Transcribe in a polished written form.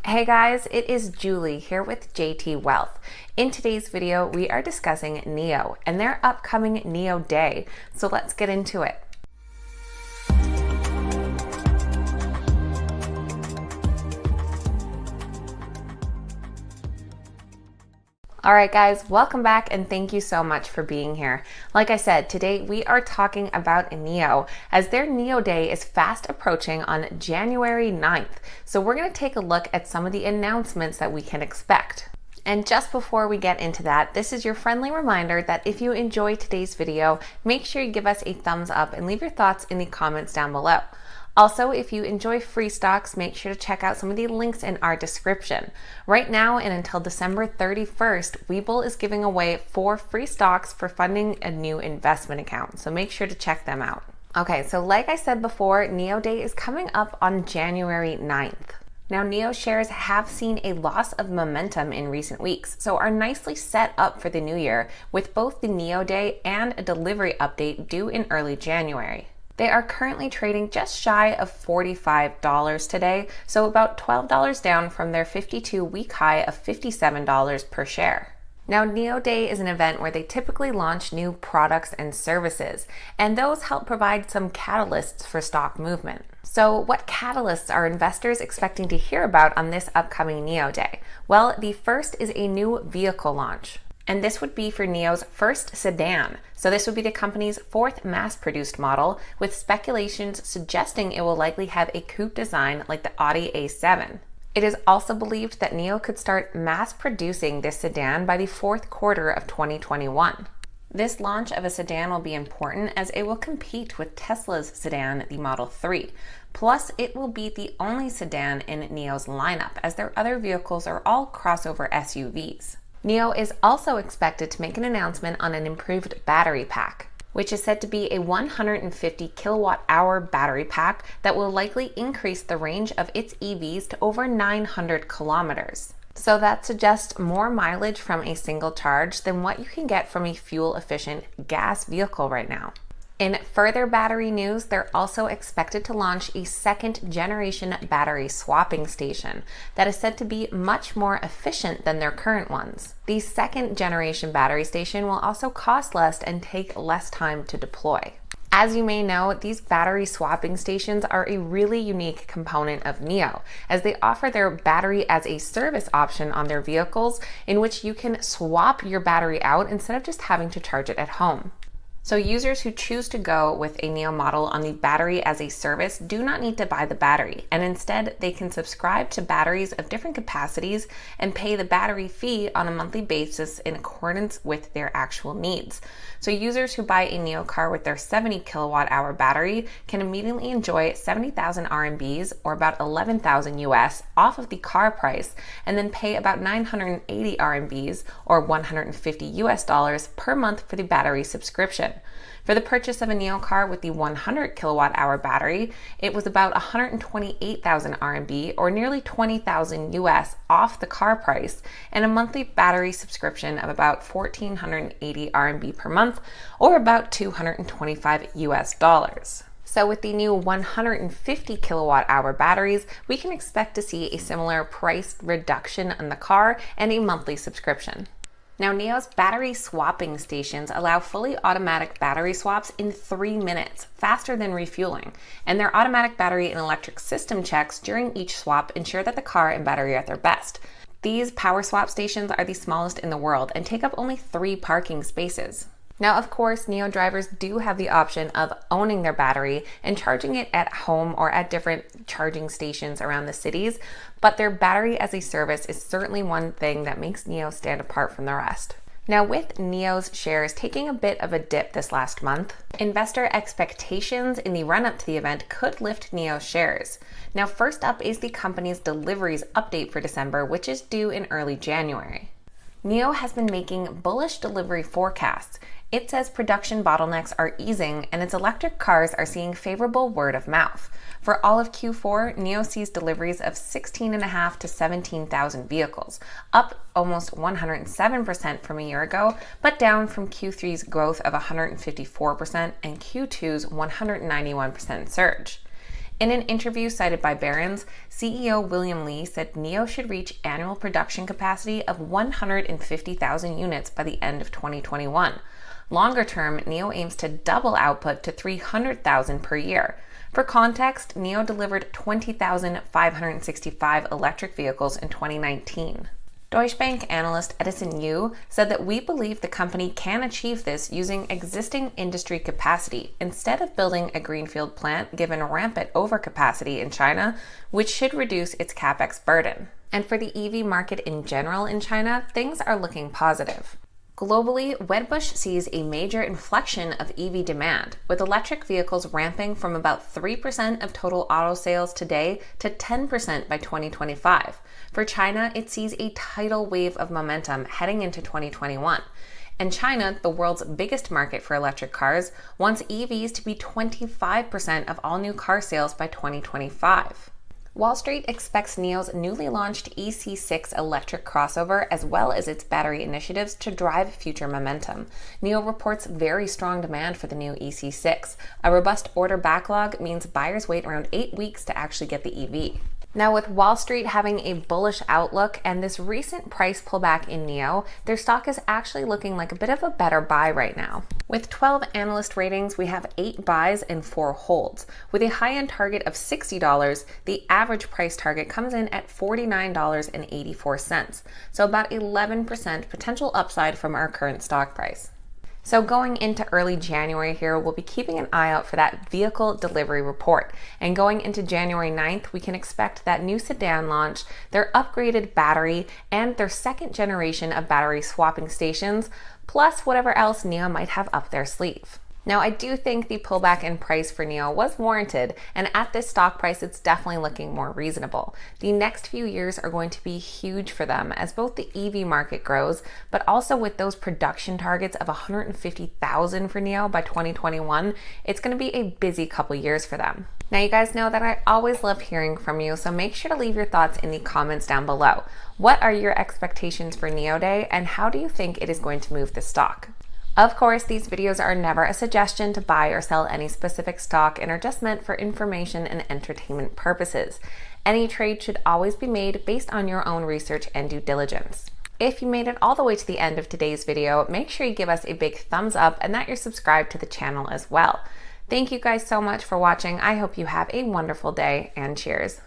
Hey guys, it is Julie here with JT Wealth. In today's video, we are discussing NIO and their upcoming NIO Day, so let's get into it. Alright guys, welcome back and thank you so much for being here. Like I said, today we are talking about NIO as their NIO Day is fast approaching on January 9th. So we're going to take a look at some of the announcements that we can expect. And just before we get into that, this is your friendly reminder that if you enjoyed today's video, make sure you give us a thumbs up and leave your thoughts in the comments down below. Also, if you enjoy free stocks, make sure to check out some of the links in our description. Right now and until December 31st, Webull is giving away 4 free stocks for funding a new investment account, so make sure to check them out. Okay, so like I said before, NIO Day is coming up on January 9th. Now, NIO shares have seen a loss of momentum in recent weeks, so are nicely set up for the new year with both the NIO Day and a delivery update due in early January. They are currently trading just shy of $45 today, so about $12 down from their 52-week high of $57 per share. Now, NIO Day is an event where they typically launch new products and services, and those help provide some catalysts for stock movement. So what catalysts are investors expecting to hear about on this upcoming NIO Day? Well, the first is a new vehicle launch. And this would be for NIO's first sedan. So this would be the company's 4th mass-produced model, with speculations suggesting it will likely have a coupe design like the Audi A7. It is also believed that NIO could start mass-producing this sedan by the 4th quarter of 2021. This launch of a sedan will be important as it will compete with Tesla's sedan, the Model 3. Plus, it will be the only sedan in NIO's lineup, as their other vehicles are all crossover SUVs. NIO is also expected to make an announcement on an improved battery pack, which is said to be a 150 kilowatt-hour battery pack that will likely increase the range of its EVs to over 900 kilometers. So that suggests more mileage from a single charge than what you can get from a fuel-efficient gas vehicle right now. In further battery news, they're also expected to launch a 2nd-generation battery swapping station that is said to be much more efficient than their current ones. The 2nd-generation battery station will also cost less and take less time to deploy. As you may know, these battery swapping stations are a really unique component of NIO, as they offer their battery as a service option on their vehicles in which you can swap your battery out instead of just having to charge it at home. So users who choose to go with a NIO model on the battery as a service do not need to buy the battery, and instead they can subscribe to batteries of different capacities and pay the battery fee on a monthly basis in accordance with their actual needs. So users who buy a NIO car with their 70 kilowatt hour battery can immediately enjoy 70,000 RMBs or about 11,000 US off of the car price, and then pay about 980 RMBs or 150 US dollars per month for the battery subscription. For the purchase of a NIO car with the 100 kilowatt hour battery, it was about 128,000 RMB or nearly 20,000 US off the car price, and a monthly battery subscription of about 1,480 RMB per month or about 225 US dollars. So with the new 150 kilowatt hour batteries, we can expect to see a similar price reduction on the car and a monthly subscription. Now, NIO's battery swapping stations allow fully automatic battery swaps in 3 minutes, faster than refueling, and their automatic battery and electric system checks during each swap ensure that the car and battery are at their best. These power swap stations are the smallest in the world and take up only 3 parking spaces. Now, of course, NIO drivers do have the option of owning their battery and charging it at home or at different charging stations around the cities, but their battery as a service is certainly one thing that makes NIO stand apart from the rest. Now, with NIO's shares taking a bit of a dip this last month, investor expectations in the run-up to the event could lift NIO's shares. Now, first up is the company's deliveries update for December, which is due in early January. NIO has been making bullish delivery forecasts. It says production bottlenecks are easing and its electric cars are seeing favorable word of mouth. For all of Q4, NIO sees deliveries of 16,500 to 17,000 vehicles, up almost 107% from a year ago, but down from Q3's growth of 154% and Q2's 191% surge. In an interview cited by Barron's, CEO William Li said NIO should reach annual production capacity of 150,000 units by the end of 2021. Longer term, NIO aims to double output to 300,000 per year. For context, NIO delivered 20,565 electric vehicles in 2019. Deutsche Bank analyst Edison Yu said that we believe the company can achieve this using existing industry capacity instead of building a greenfield plant given rampant overcapacity in China, which should reduce its capex burden. And for the EV market in general in China, things are looking positive. Globally, Wedbush sees a major inflection of EV demand, with electric vehicles ramping from about 3% of total auto sales today to 10% by 2025. For China, it sees a tidal wave of momentum heading into 2021. And China, the world's biggest market for electric cars, wants EVs to be 25% of all new car sales by 2025. Wall Street expects NIO's newly launched EC6 electric crossover as well as its battery initiatives to drive future momentum. NIO reports very strong demand for the new EC6. A robust order backlog means buyers wait around 8 weeks to actually get the EV. Now, with Wall Street having a bullish outlook and this recent price pullback in NIO, their stock is actually looking like a bit of a better buy right now. With 12 analyst ratings, we have 8 buys and 4 holds. With a high-end target of $60, the average price target comes in at $49.84, so about 11% potential upside from our current stock price. So going into early January here, we'll be keeping an eye out for that vehicle delivery report. And going into January 9th, we can expect that new sedan launch, their upgraded battery, and their second generation of battery swapping stations, plus whatever else NIO might have up their sleeve. Now, I do think the pullback in price for NIO was warranted, and at this stock price, it's definitely looking more reasonable. The next few years are going to be huge for them as both the EV market grows, but also with those production targets of 150,000 for NIO by 2021, it's going to be a busy couple years for them. Now, you guys know that I always love hearing from you, so make sure to leave your thoughts in the comments down below. What are your expectations for NIO Day, and how do you think it is going to move the stock? Of course, these videos are never a suggestion to buy or sell any specific stock and are just meant for information and entertainment purposes. Any trade should always be made based on your own research and due diligence. If you made it all the way to the end of today's video, make sure you give us a big thumbs up and that you're subscribed to the channel as well. Thank you guys so much for watching. I hope you have a wonderful day, and cheers.